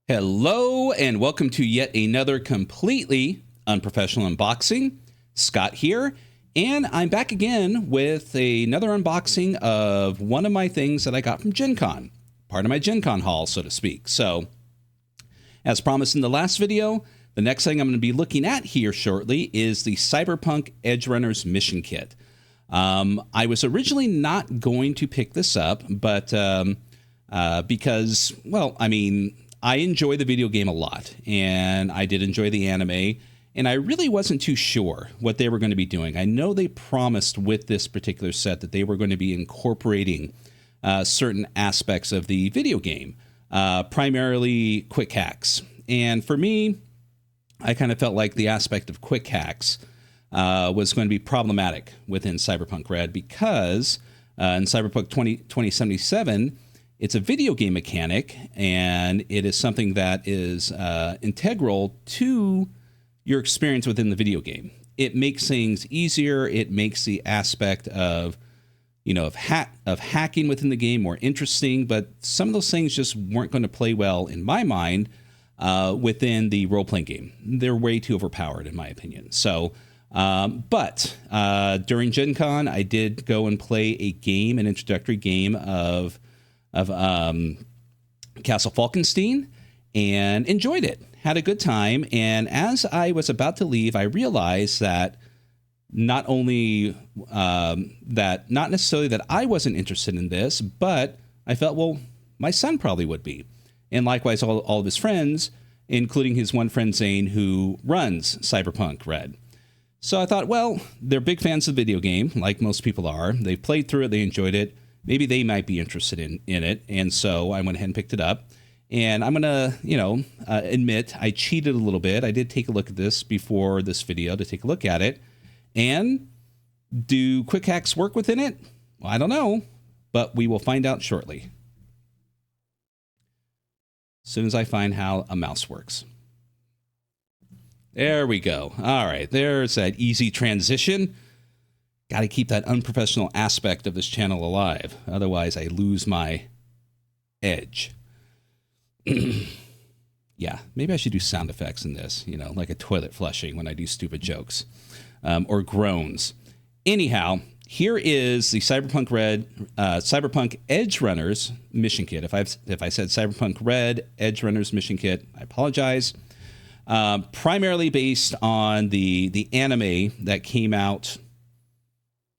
Hello and welcome to yet another completely unprofessional unboxing. Scott here, and I'm back again with another unboxing of one of my things that I got from Gen Con, part of my Gen Con haul, so to speak. So, as promised in the last video, the next thing I'm going to be looking at here shortly is the Cyberpunk Edgerunners Mission Kit. I was originally not going to pick this up, but because, well, I mean, I enjoy the video game a lot, and I did enjoy the anime, and I really wasn't too sure what they were going to be doing. I know they promised with this particular set that they were going to be incorporating certain aspects of the video game, primarily quick hacks. And for me, I kind of felt like the aspect of quick hacks was going to be problematic within Cyberpunk Red because in Cyberpunk 2077, it's a video game mechanic, and it is something that is integral to your experience within the video game. It makes things easier. It makes the aspect of, of hacking within the game more interesting. But some of those things just weren't going to play well in my mind within the role-playing game. They're way too overpowered, in my opinion. So, but during Gen Con, I did go and play a game, an introductory game of Castle Falkenstein, and enjoyed it. Had a good time. And as I was about to leave, I realized that not necessarily that I wasn't interested in this, but I felt, well, my son probably would be. And likewise, all of his friends, including his one friend Zane, who runs Cyberpunk Red. So I thought, well, they're big fans of the video game, like most people are. They've played through it. They enjoyed it. Maybe they might be interested in it. And so I went ahead and picked it up. And I'm going to, admit I cheated a little bit. I did take a look at this before this video to take a look at it. And do quick hacks work within it? Well, I don't know, but we will find out shortly. As soon as I find how a mouse works. There we go. All right, there's that easy transition. Got to keep that unprofessional aspect of this channel alive. Otherwise, I lose my edge. Yeah, maybe I should do sound effects in this, like a toilet flushing when I do stupid jokes or groans. Anyhow, here is the Cyberpunk Edgerunners Mission Kit. If I said Cyberpunk Red Edgerunners Mission Kit, I apologize. Primarily based on the anime that came out.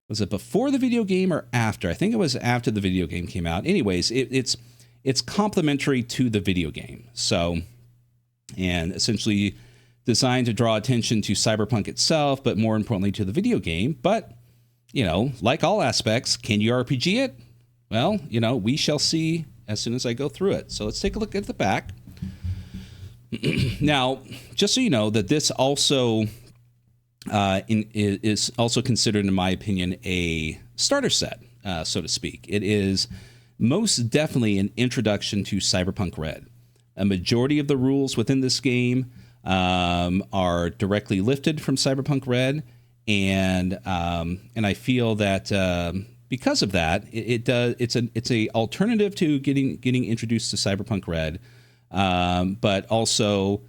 Was it before the video game or after? I think it was after the video game came out. Anyways, it's complementary to the video game. So, and essentially designed to draw attention to Cyberpunk itself, but more importantly to the video game. But, like all aspects, can you RPG it? Well, we shall see as soon as I go through it. So let's take a look at the back. Now, just so you know that this also is also considered, in my opinion, a starter set, so to speak. It is most definitely an introduction to Cyberpunk Red. A majority of the rules within this game are directly lifted from Cyberpunk Red, and I feel that because of that, it's a alternative to getting introduced to Cyberpunk Red, but also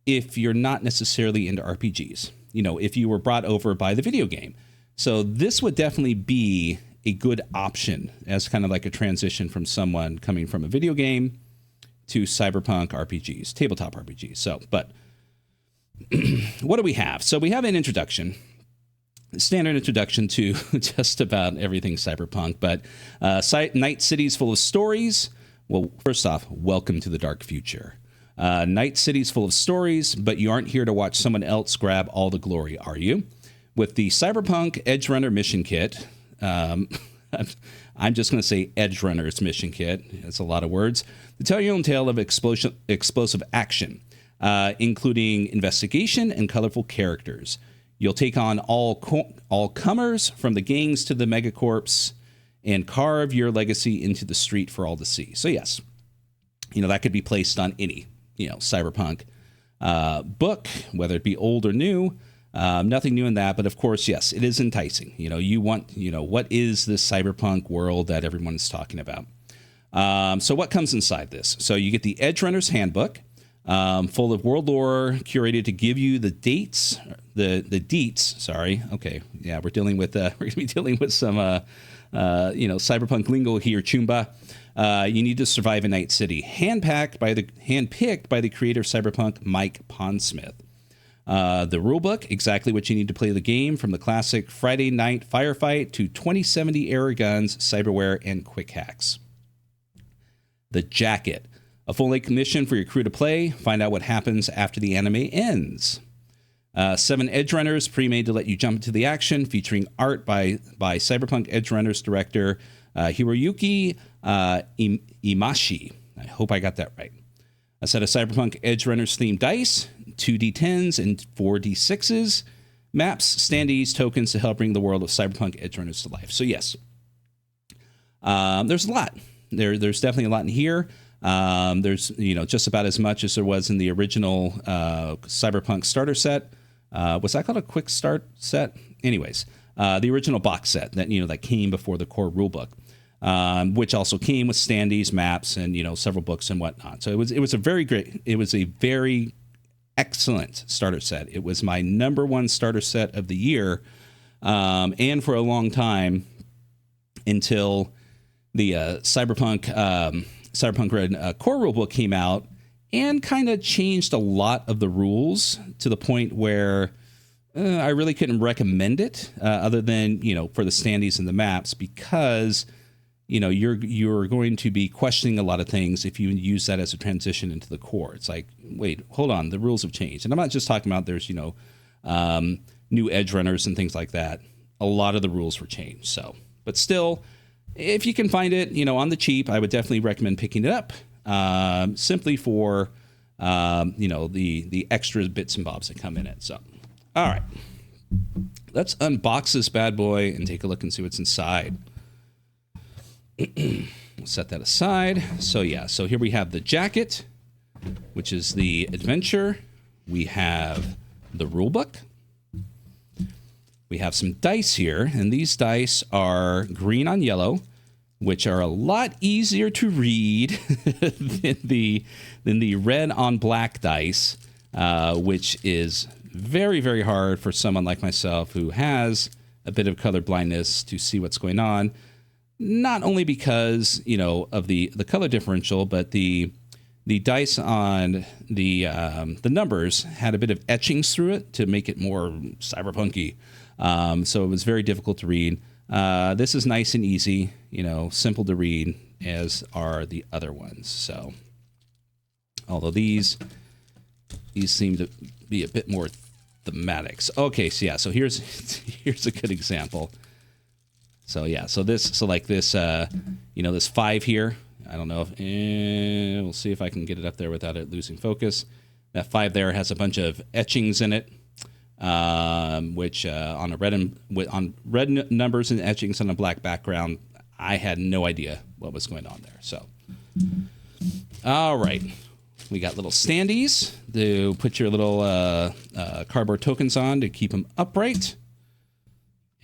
if you're not necessarily into RPGs. If you were brought over by the video game. So this would definitely be a good option as kind of like a transition from someone coming from a video game to Cyberpunk RPGs, tabletop RPGs. So, but what do we have? So we have an introduction, standard introduction to just about everything Cyberpunk, but Night Cities full of stories. Well, first off, welcome to the dark future. Night City's full of stories, but you aren't here to watch someone else grab all the glory, are you? With the Cyberpunk Edgerunner Mission Kit, I'm just going to say Edgerunners Mission Kit. That's a lot of words. To tell your own tale of explosive action, including investigation and colorful characters. You'll take on all comers, from the gangs to the megacorps, and carve your legacy into the street for all to see. So yes, that could be placed on any Cyberpunk book, whether it be old or new. Nothing new in that, but of course, yes, it is enticing. You want, what is this Cyberpunk world that everyone is talking about? So what comes inside this? So you get the Edgerunners Handbook, full of world lore, curated to give you the dates, the deets. Sorry. Okay. Yeah, we're dealing with we're gonna be dealing with some cyberpunk lingo here, Chumba. You need to survive in Night City, handpicked by the creator of Cyberpunk, Mike Pondsmith. The rulebook, exactly what you need to play the game, from the classic Friday night firefight to 2070 era guns, cyberware, and quick hacks. The jacket, a full-length mission for your crew to play. Find out what happens after the anime ends. 7 Edgerunners, pre-made to let you jump into the action, featuring art by Cyberpunk Edgerunners director Hiroyuki Imashi. I hope I got that right. A set of Cyberpunk Edgerunners themed dice, 2d10s and 4d6s, maps, standees, tokens to help bring the world of Cyberpunk Edgerunners to life. So yes, there's a lot. There's definitely a lot in here. There's just about as much as there was in the original Cyberpunk starter set. Was that called a quick start set? Anyways, the original box set that came before the core rulebook, which also came with standees, maps, and several books and whatnot. So it was a very excellent starter set. It was my #1 starter set of the year, and for a long time, until the Cyberpunk Red core rulebook came out and kind of changed a lot of the rules to the point where I really couldn't recommend it, other than for the standees and the maps, because you're going to be questioning a lot of things if you use that as a transition into the core. It's like, wait, hold on, the rules have changed. And I'm not just talking about there's new edge runners and things like that. A lot of the rules were changed. So, but still, if you can find it, on the cheap, I would definitely recommend picking it up, simply for the extra bits and bobs that come in it. So, all right, let's unbox this bad boy and take a look and see what's inside. Set that aside. So here we have the jacket, which is the adventure. We have the rulebook. We have some dice here, and these dice are green on yellow, which are a lot easier to read than the red on black dice, which is very, very hard for someone like myself who has a bit of color blindness to see what's going on. Not only because of the color differential, but the dice on the numbers had a bit of etchings through it to make it more cyberpunky. So it was very difficult to read. This is nice and easy, simple to read, as are the other ones. So, although these seem to be a bit more thematics. Okay, so here's a good example. So this 5 here. I don't know if we'll see if I can get it up there without it losing focus. That 5 there has a bunch of etchings in it, which on red numbers and etchings on a black background, I had no idea what was going on there. So, all right, we got little standees to put your little cardboard tokens on to keep them upright,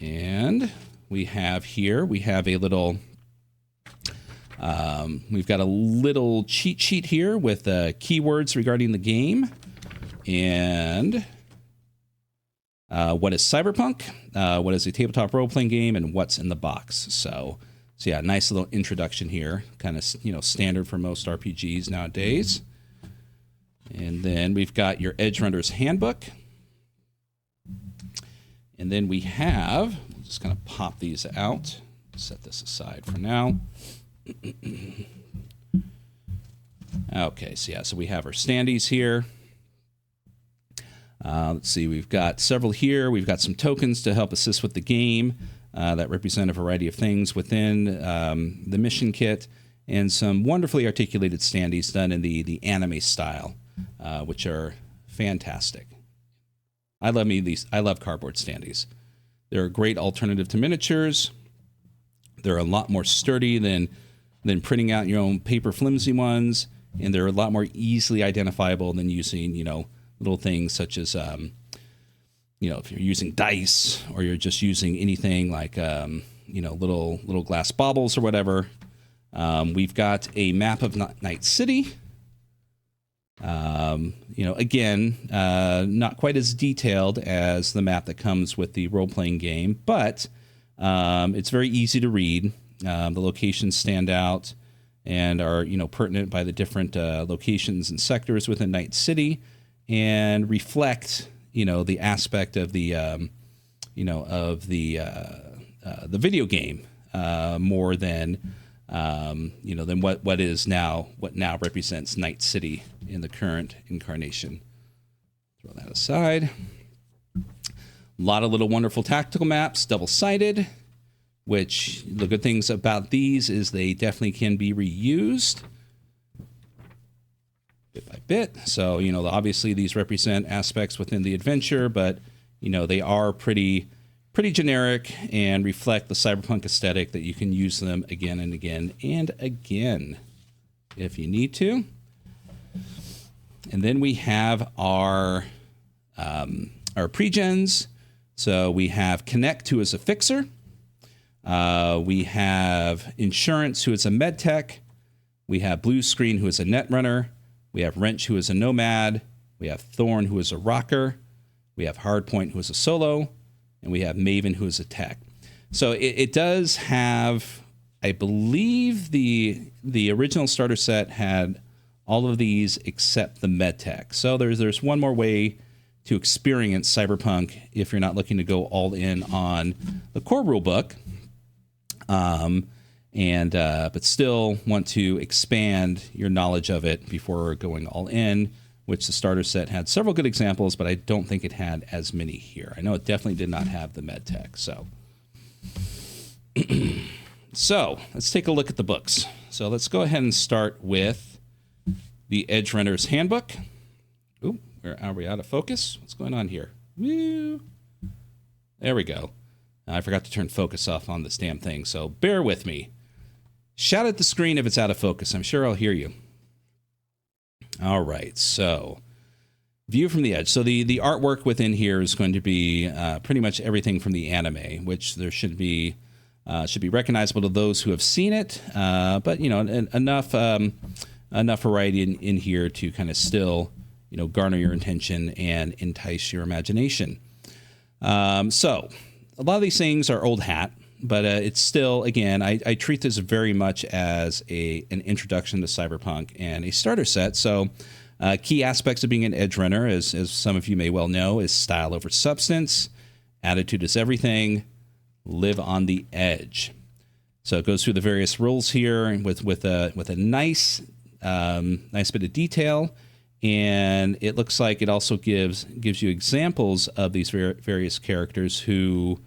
and we have a little. We've got a little cheat sheet here with keywords regarding the game, and what is Cyberpunk, what is a tabletop role-playing game, and what's in the box. So yeah, nice little introduction here, kind of standard for most RPGs nowadays. And then we've got your Edgerunners handbook, and then we have. Just kind of pop these out. Set this aside for now. Okay, so we have our standees here. Let's see, we've got several here. We've got some tokens to help assist with the game that represent a variety of things within the mission kit, and some wonderfully articulated standees done in the anime style, which are fantastic. I love cardboard standees. They're a great alternative to miniatures. They're a lot more sturdy than printing out your own paper flimsy ones, and they're a lot more easily identifiable than using little things such as if you're using dice, or you're just using anything like little glass baubles or whatever. We've got a map of Night City. Again, not quite as detailed as the map that comes with the role-playing game, but it's very easy to read. The locations stand out and are, pertinent by the different locations and sectors within Night City, and reflect, the aspect of the, the video game more than, than what now represents Night City in the current incarnation. Throw that aside. A lot of little wonderful tactical maps, double-sided, which the good things about these is they definitely can be reused bit by bit. So, obviously these represent aspects within the adventure, but, they are pretty generic and reflect the cyberpunk aesthetic that you can use them again and again and again if you need to. And then we have our pre-gens. So we have Connect, who is a fixer. We have Insurance, who is a med tech. We have Blue Screen, who is a netrunner. We have Wrench, who is a nomad. We have Thorn, who is a rocker. We have Hardpoint, who is a solo. And we have Maven, who is a tech. So it does have, I believe the original starter set had all of these except the med tech. So there's one more way to experience Cyberpunk if you're not looking to go all in on the core rulebook, but still want to expand your knowledge of it before going all in, which the starter set had several good examples, but I don't think it had as many here. I know it definitely did not have the med tech. So let's take a look at the books. So let's go ahead and start with the Edgerunner's Handbook. Ooh, where are we out of focus? What's going on here? Woo. There we go. I forgot to turn focus off on this damn thing, so bear with me. Shout at the screen if it's out of focus. I'm sure I'll hear you. All right, so view from the edge. So the artwork within here is going to be pretty much everything from the anime, which there should be recognizable to those who have seen it, but enough variety in here to kind of still garner your attention and entice your imagination. So a lot of these things are old hat, but it's still, again, I treat this very much as an introduction to Cyberpunk and a starter set. So key aspects of being an Edgerunner, as some of you may well know, is style over substance, attitude is everything, live on the edge. So it goes through the various rules here with a nice bit of detail, and it looks like it also gives you examples of these various characters who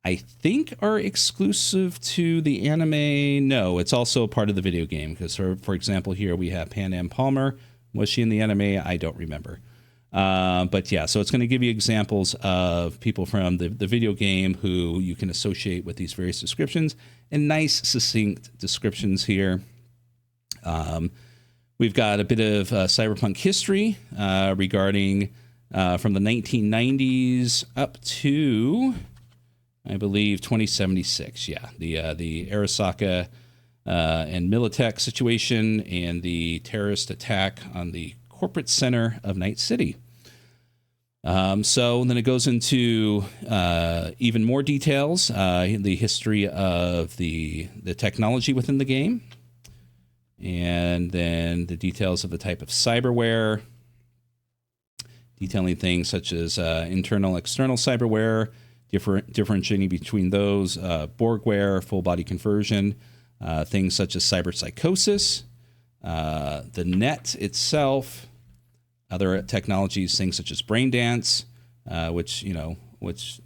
I think are exclusive to the anime. No, it's also part of the video game, because for example here we have Pan Am Palmer. Was she in the anime? I don't remember. But yeah, so it's going to give you examples of people from the video game who you can associate with these various descriptions, and nice succinct descriptions here. We've got a bit of cyberpunk history regarding from the 1990s up to, I believe, 2076. Yeah, the Arasaka and Militech situation and the terrorist attack on the corporate center of Night City. So then it goes into even more details, the history of the technology within the game, and then the details of the type of cyberware, detailing things such as internal, external cyberware, differentiating between those, Borgware, full body conversion, things such as cyberpsychosis, the net itself, other technologies, things such as brain dance, which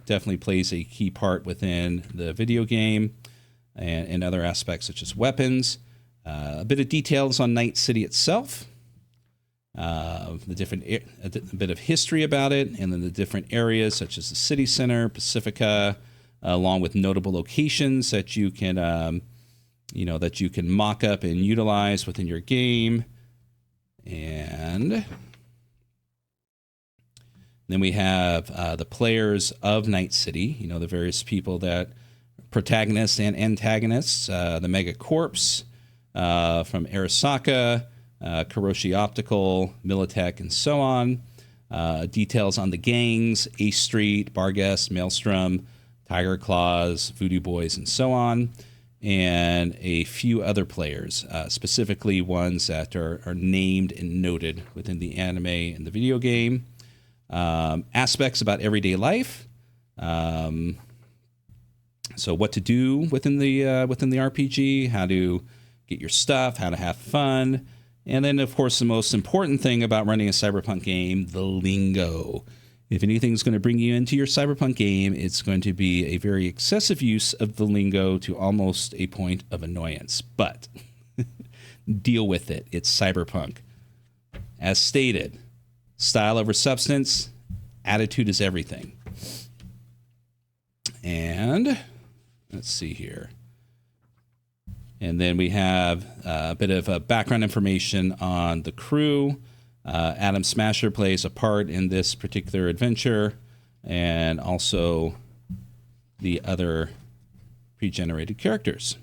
definitely plays a key part within the video game, and other aspects such as weapons. A bit of details on Night City itself, a bit of history about it, and then the different areas such as the city center, Pacifica, along with notable locations that you can mock up and utilize within your game. And then we have the players of Night City, the various people that protagonists and antagonists, the Mega Corps from Arasaka, Kuroshi Optical, Militech, and so on. Details on the gangs, Ace Street, Barguest, Maelstrom, Tiger Claws, Voodoo Boys, and so on, and a few other players, specifically ones that are named and noted within the anime and the video game. Aspects about everyday life. So what to do within the RPG, how to get your stuff, how to have fun, and then of course the most important thing about running a Cyberpunk game, the lingo. If anything's going to bring you into your Cyberpunk game, it's going to be a very excessive use of the lingo to almost a point of annoyance. But deal with it. It's Cyberpunk. As stated, style over substance, attitude is everything. And let's see here. And then we have a bit of background information on the crew. Adam Smasher plays a part in this particular adventure, and also the other pre-generated characters,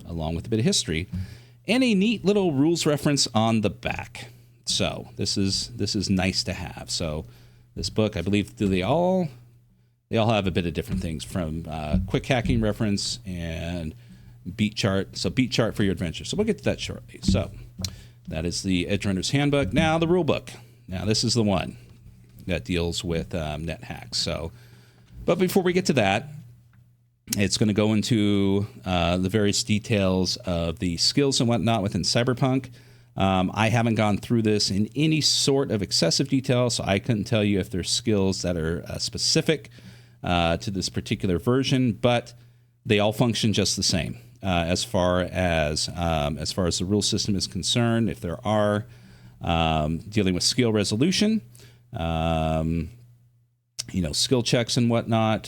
along with a bit of history, and a neat little rules reference on the back. So this is nice to have. So this book, I believe, they all have a bit of different things, from quick hacking reference and beat chart. So beat chart for your adventure. So we'll get to that shortly. So that is the Edgerunner's Handbook. Now the rule book. Now this is the one that deals with net hacks. So, but before we get to that, it's going to go into the various details of the skills and whatnot within Cyberpunk. I haven't gone through this in any sort of excessive detail, so I couldn't tell you if there's skills that are specific to this particular version, but they all function just the same. As far as the rule system is concerned, if there are dealing with skill resolution, skill checks and whatnot.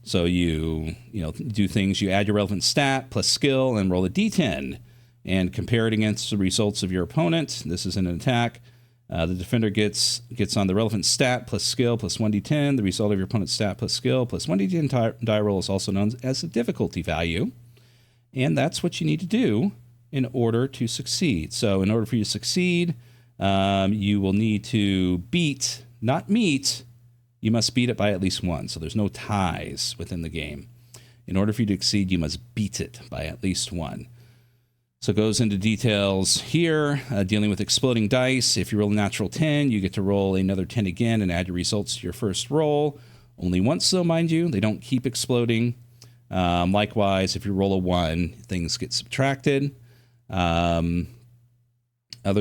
So you do things. You add your relevant stat plus skill and roll a d10 and compare it against the results of your opponent. This is an attack. The defender gets on the relevant stat plus skill plus 1d10. The result of your opponent's stat plus skill plus 1d10 die roll is also known as the difficulty value. And that's what you need to do in order to succeed. So in order for you to succeed, you will need to beat, not meet. You must beat it by at least one. So there's no ties within the game. In order for you to succeed, you must beat it by at least one. So it goes into details here, dealing with exploding dice. If you roll a natural 10, you get to roll another 10 again and add your results to your first roll. Only once, though, mind you. They don't keep exploding. Likewise, if you roll a 1, things get subtracted. Other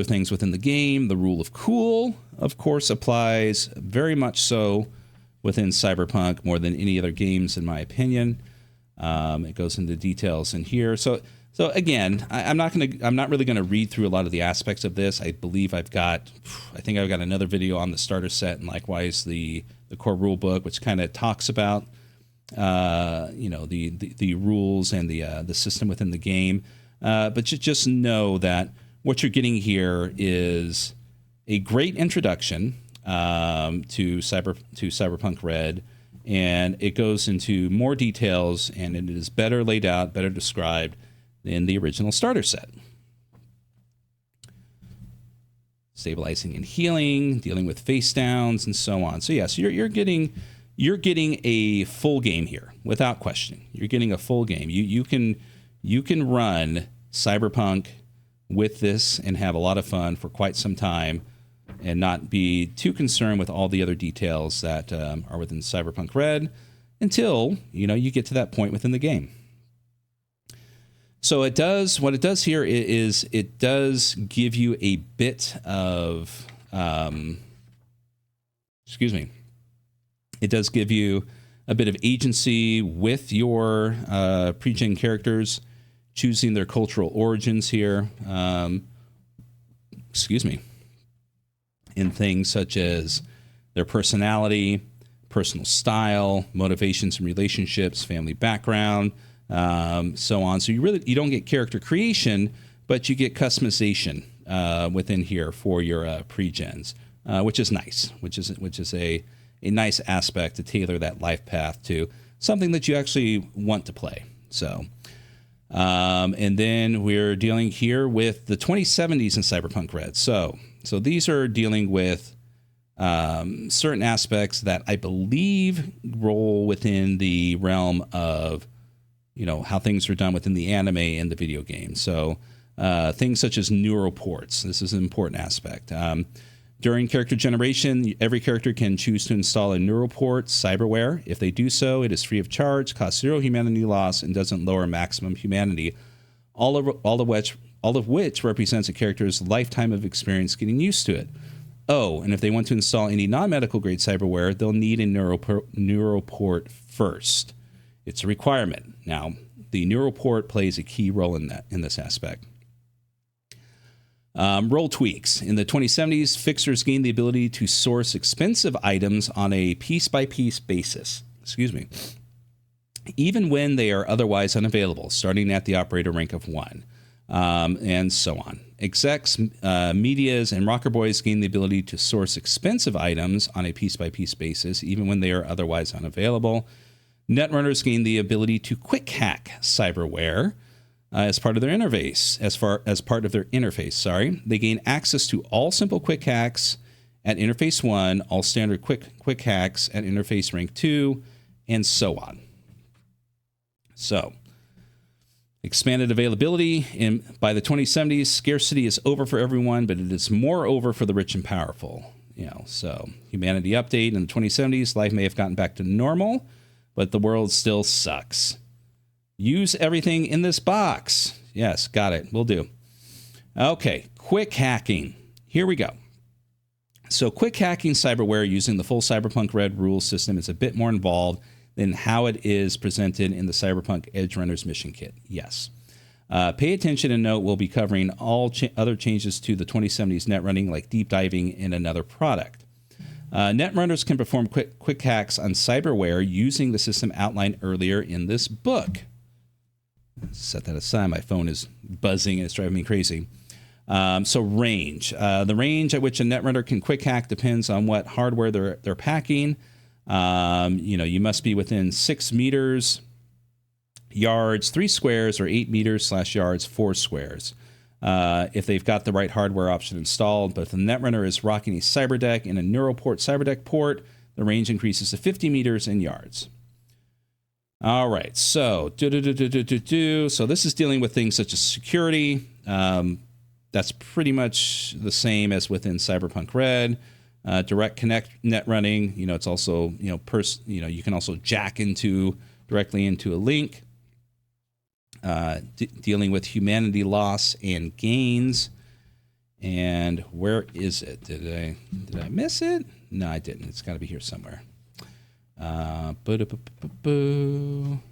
things within the game, the rule of cool, of course, applies very much so within Cyberpunk more than any other games, in my opinion. It goes into details in here. So again, I'm not really gonna read through a lot of the aspects of this. I believe I think I've got another video on the starter set, and likewise the core rule book, which kind of talks about the rules and the system within the game. But just know that what you're getting here is a great introduction to Cyberpunk Red, and it goes into more details, and it is better laid out, better described than the original starter set. Stabilizing and healing, dealing with face downs, and so on. So yes, you're getting a full game here without question. You're getting a full game. You can run Cyberpunk with this and have a lot of fun for quite some time, and not be too concerned with all the other details that are within Cyberpunk Red until you get to that point within the game. So what it does here is it does give you a bit of it does give you a bit of agency with your pre-gen characters, choosing their cultural origins here. In things such as their personality, personal style, motivations and relationships, family background, so on. So you don't get character creation, but you get customization within here for your pre-gens, which is nice, which is a nice aspect to tailor that life path to something that you actually want to play. So And then we're dealing here with the 2070s in Cyberpunk Red. So these are dealing with certain aspects that I believe roll within the realm of, how things are done within the anime and the video game. So things such as neural ports. This is an important aspect. During character generation, every character can choose to install a neural port cyberware. If they do so, it is free of charge, costs 0 humanity loss, and doesn't lower maximum humanity. All of which represents a character's lifetime of experience getting used to it. Oh, and if they want to install any non-medical grade cyberware, they'll need a neural port first. It's a requirement. Now, the neural port plays a key role in this aspect. Role tweaks. In the 2070s, fixers gained the ability to source expensive items on a piece-by-piece basis. Even when they are otherwise unavailable, starting at the operator rank of 1, and so on. Execs, medias, and rocker boys gain the ability to source expensive items on a piece-by-piece basis, even when they are otherwise unavailable. Netrunners gain the ability to quick hack cyberware as part of their interface. They gain access to all simple quick hacks at interface 1, all standard quick hacks at interface rank 2, and so on. So, expanded availability. By the 2070s, scarcity is over for everyone, but it is more over for the rich and powerful. So humanity update. In the 2070s, life may have gotten back to normal, but the world still sucks. Use everything in this box. Yes, got it. Will do. Okay, quick hacking. Here we go. So quick hacking cyberware using the full Cyberpunk Red rules system is a bit more involved than how it is presented in the Cyberpunk Edgerunners Mission Kit. Yes. Pay attention and note we'll be covering all other changes to the 2070s net running, like deep diving in another product. Netrunners can perform quick hacks on cyberware using the system outlined earlier in this book. Set that aside. My phone is buzzing and it's driving me crazy. So range. The range at which a netrunner can quick hack depends on what hardware they're packing. You must be within 6 meters, yards, 3 squares, or 8 meters / yards, 4 squares. If they've got the right hardware option installed, but if the netrunner is rocking a cyberdeck and a neural port cyberdeck port, the range increases to 50 meters in yards. All right, so so this is dealing with things such as security. That's pretty much the same as within Cyberpunk Red. Direct connect net running. It's also you can also jack directly into a link. Dealing with humanity loss and gains. And where is it? Did I miss it? No, I didn't. It's got to be here somewhere.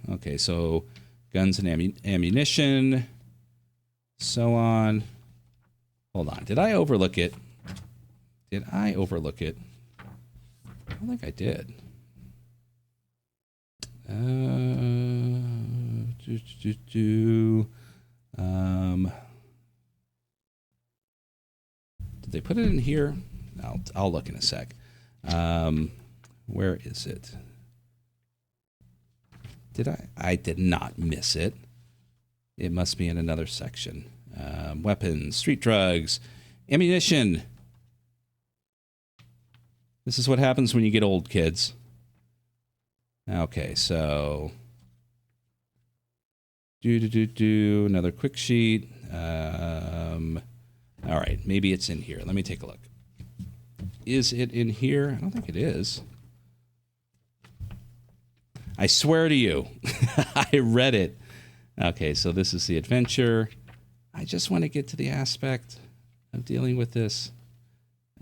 Okay, so guns and ammunition, so on. Hold on. Did I overlook it? I don't think I did. Did they put it in here? I'll look in a sec. Where is it? I did not miss it. It must be in another section. Weapons, street drugs, ammunition. This is what happens when you get old, kids. Okay, so another quick sheet. All right, maybe it's in here. Let me take a look. Is it in here? I don't think it is. I swear to you, I read it. Okay, so this is the adventure. I just want to get to the aspect of dealing with this.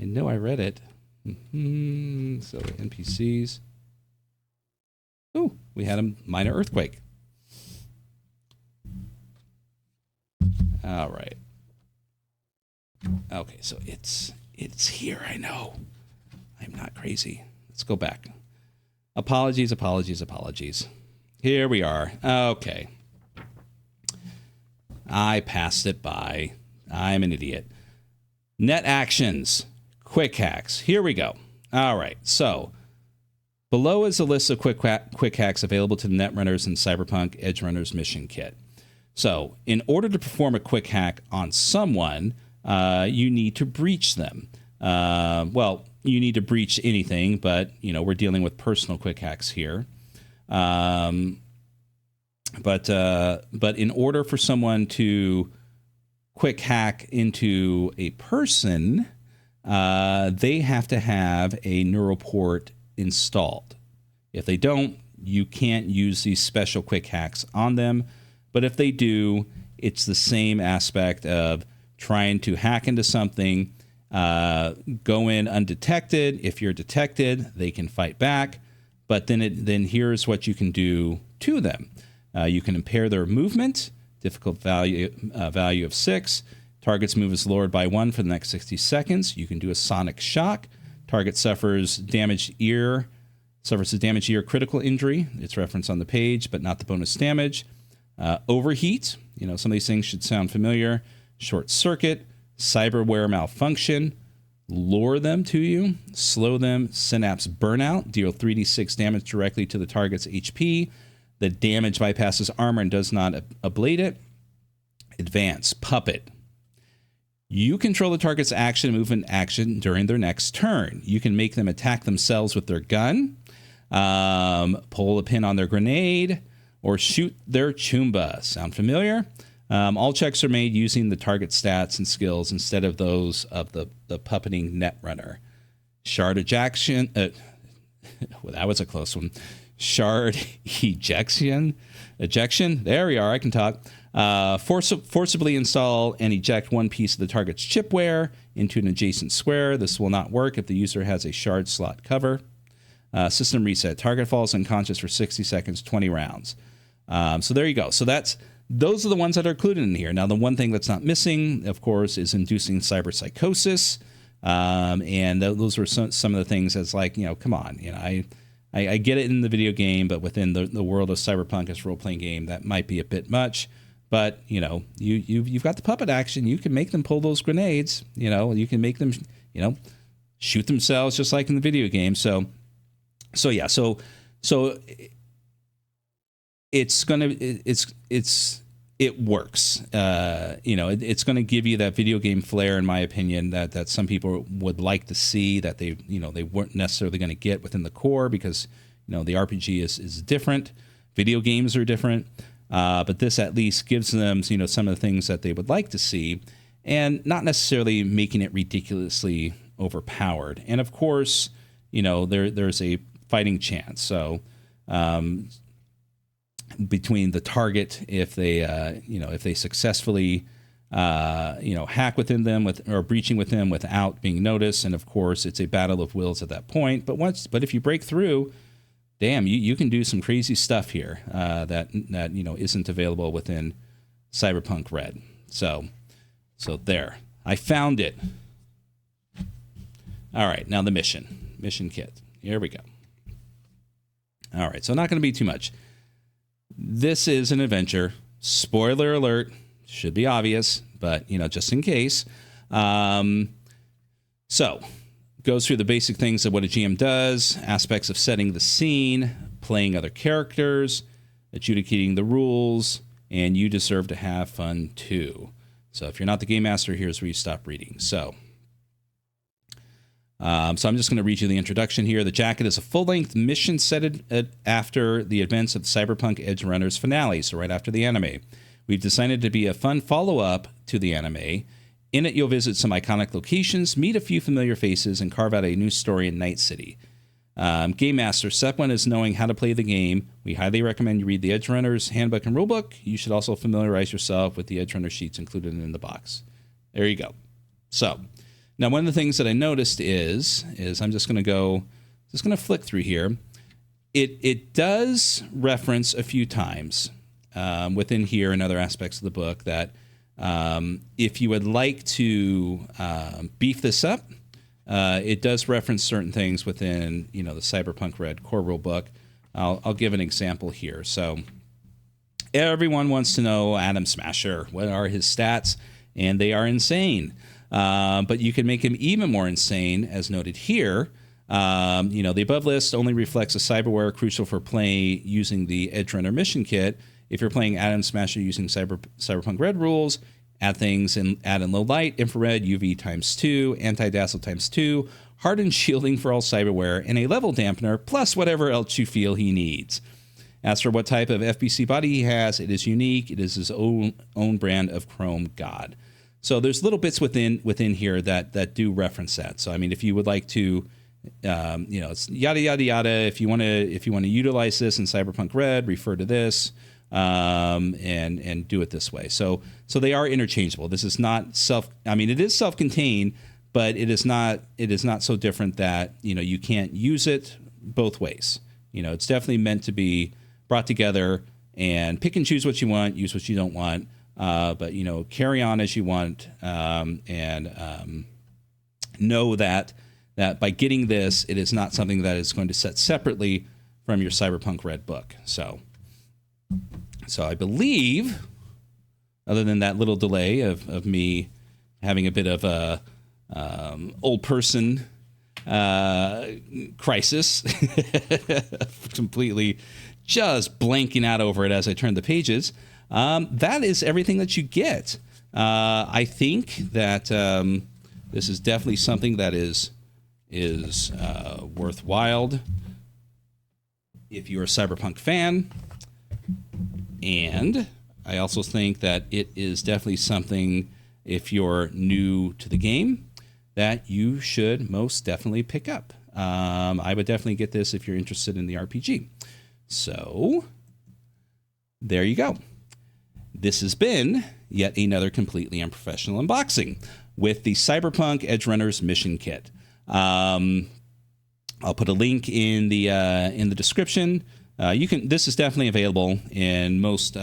I know I read it. So the NPCs. Ooh, we had a minor earthquake. All right. Okay, so it's here, I know. I'm not crazy. Let's go back. Apologies. Here we are. Okay. I passed it by. I'm an idiot. Net actions. Quick hacks. Here we go. All right. So below is a list of quick hacks available to the netrunners in Cyberpunk Edgerunners Mission Kit. So in order to perform a quick hack on someone, you need to breach them. Well, you need to breach anything, but we're dealing with personal quick hacks here. But in order for someone to quick hack into a person, they have to have a neural port installed. If they don't, you can't use these special quick hacks on them. But if they do, it's the same aspect of trying to hack into something, go in undetected. If you're detected, they can fight back. But then here's what you can do to them. You can impair their movement, difficult value of 6. Target's move is lowered by 1 for the next 60 seconds. You can do a sonic shock. Target suffers a damaged ear critical injury. It's referenced on the page, but not the bonus damage. Overheat. Some of these things should sound familiar. Short circuit, cyberware malfunction, lure them to you, slow them, synapse burnout, deal 3d6 damage directly to the target's HP. The damage bypasses armor and does not ablate it. Advance, puppet. You control the target's action and movement action during their next turn. You can make them attack themselves with their gun, pull a pin on their grenade, or shoot their chumba. Sound familiar? All checks are made using the target stats and skills instead of those of the puppeting netrunner. Shard ejection. Well, that was a close one. Shard ejection. There we are. I can talk. Forcibly install and eject one piece of the target's chipware into an adjacent square. This will not work if the user has a shard slot cover. System reset. Target falls unconscious for 60 seconds, 20 rounds. So there you go. So those are the ones that are included in here. Now, the one thing that's not missing, of course, is inducing cyberpsychosis. And those were some of the things that's like, come on. I get it in the video game, but within the world of Cyberpunk as a role-playing game, that might be a bit much. But, you've got the puppet action. You can make them pull those grenades. You can make them, shoot themselves just like in the video game. So yeah. So it works. It's going to give you that video game flair, in my opinion, that some people would like to see, that they weren't necessarily going to get within the core, because the RPG is different, video games are different, but this at least gives them some of the things that they would like to see, and not necessarily making it ridiculously overpowered. And of course, there's a fighting chance. So between the target, if they successfully hack within them or breaching with them without being noticed, and of course it's a battle of wills at that point. But if you break through, damn, you can do some crazy stuff here that isn't available within Cyberpunk Red. So there, I found it. All right, now the mission kit. Here we go. All right, so not going to be too much. This is an adventure. Spoiler alert. Should be obvious, but, just in case. So, goes through the basic things of what a GM does, aspects of setting the scene, playing other characters, adjudicating the rules, and you deserve to have fun too. So, if you're not the game master, here's where you stop reading. So I'm just going to read you the introduction here. The Jacket is a full-length mission set after the events of the Cyberpunk Edgerunners finale, so right after the anime. We've designed it to be a fun follow-up to the anime. In it, you'll visit some iconic locations, meet a few familiar faces, and carve out a new story in Night City. Game Master, step 1 is knowing how to play the game. We highly recommend you read the Edgerunners Handbook and Rulebook. You should also familiarize yourself with the Edgerunner sheets included in the box. There you go. So, now, one of the things that I noticed is I'm just going to flick through here. It does reference a few times within here and other aspects of the book that if you would like to beef this up, it does reference certain things within the Cyberpunk Red core rule book. I'll give an example here. So everyone wants to know Atom Smasher. What are his stats? And they are insane. But you can make him even more insane, as noted here. The above list only reflects a cyberware crucial for play using the Edgerunner Mission Kit. If you're playing Atom Smasher using Cyberpunk Red rules, add things and add in low light, infrared, UV times 2, anti-dazzle times 2, hardened shielding for all cyberware, and a level dampener, plus whatever else you feel he needs. As for what type of FBC body he has, it is unique. It is his own brand of Chrome God. So there's little bits within here that do reference that. So I mean, if you would like to, it's yada yada yada. If you want to utilize this in Cyberpunk Red, refer to this, and do it this way. So they are interchangeable. This is not it is self-contained, but it is not so different that you can't use it both ways. It's definitely meant to be brought together and pick and choose what you want, use what you don't want, but carry on as you want, and know that by getting this, it is not something that is going to set separately from your Cyberpunk Red book. So I believe, other than that little delay of me having a bit of a old person crisis, completely just blanking out over it as I turn the pages. That is everything that you get. I think that this is definitely something that is worthwhile if you're a Cyberpunk fan. And I also think that it is definitely something, if you're new to the game, that you should most definitely pick up. I would definitely get this if you're interested in the RPG. So there you go. This has been yet another completely unprofessional unboxing with the Cyberpunk Edgerunners Mission Kit. I'll put a link in the description. This is definitely available in most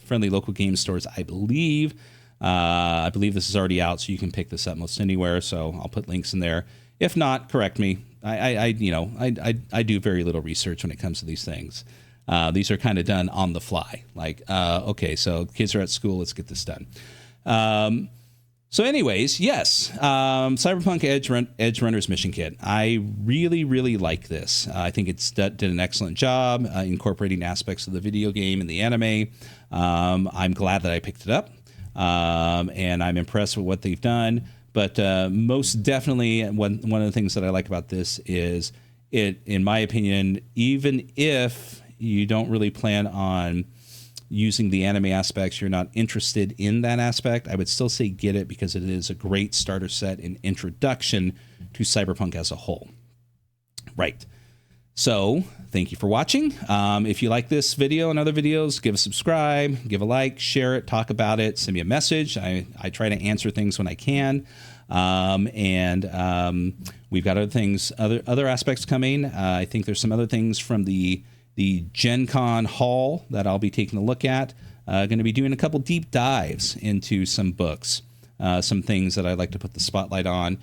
friendly local game stores, I believe. I believe this is already out, so you can pick this up most anywhere. So I'll put links in there. If not, correct me. I do very little research when it comes to these things. These are kind of done on the fly. Like, okay, so kids are at school. Let's get this done. So anyways, yes, Cyberpunk Edgerunners Mission Kit. I really, really like this. I think it's did an excellent job incorporating aspects of the video game and the anime. I'm glad that I picked it up, and I'm impressed with what they've done. But most definitely, one of the things that I like about this is it, in my opinion, even if you don't really plan on using the anime aspects, you're not interested in that aspect, I would still say get it because it is a great starter set and introduction to Cyberpunk as a whole. Right. So thank you for watching. If you like this video and other videos, give a subscribe, give a like, share it, talk about it, send me a message. I try to answer things when I can. We've got other things, other aspects coming. I think there's some other things from the Gen Con haul that I'll be taking a look at. Going to be doing a couple deep dives into some books, some things that I'd like to put the spotlight on.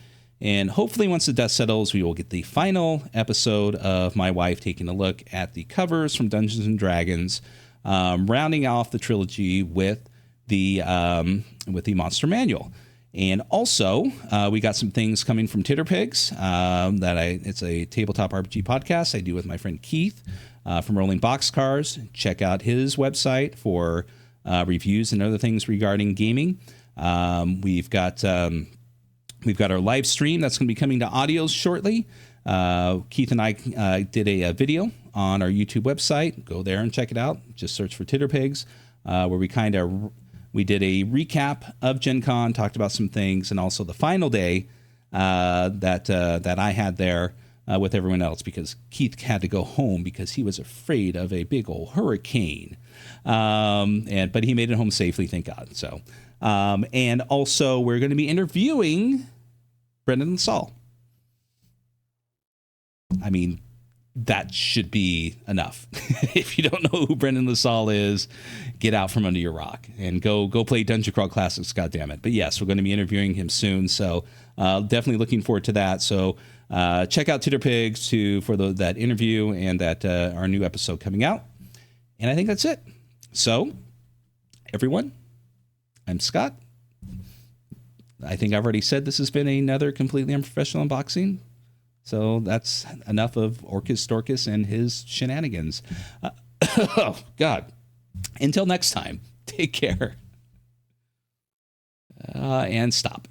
And hopefully once the dust settles, we will get the final episode of my wife taking a look at the covers from Dungeons & Dragons, rounding off the trilogy with the Monster Manual. And also, we got some things coming from Titterpigs. It's a tabletop RPG podcast I do with my friend Keith from Rolling Boxcars. Check out his website for reviews and other things regarding gaming. We've got our live stream that's going to be coming to audio shortly. Keith and I did a video on our YouTube website. Go there and check it out. Just search for Titterpigs, where we did a recap of Gen Con, talked about some things, and also the final day that I had there with everyone else, because Keith had to go home because he was afraid of a big old hurricane. But he made it home safely, thank God. So, and also we're going to be interviewing Brendan Saul. I mean, that should be enough. If you don't know who Brendan LaSalle is, get out from under your rock and go play Dungeon Crawl Classics, goddammit. But yes, we're going to be interviewing him soon, so definitely looking forward to that. So check out Titterpigs for that interview and that our new episode coming out. And I think that's it. So, everyone, I'm Scott. I think I've already said this has been another completely unprofessional unboxing. So that's enough of Orcus Dorkus and his shenanigans. Oh, God. Until next time, take care. And stop.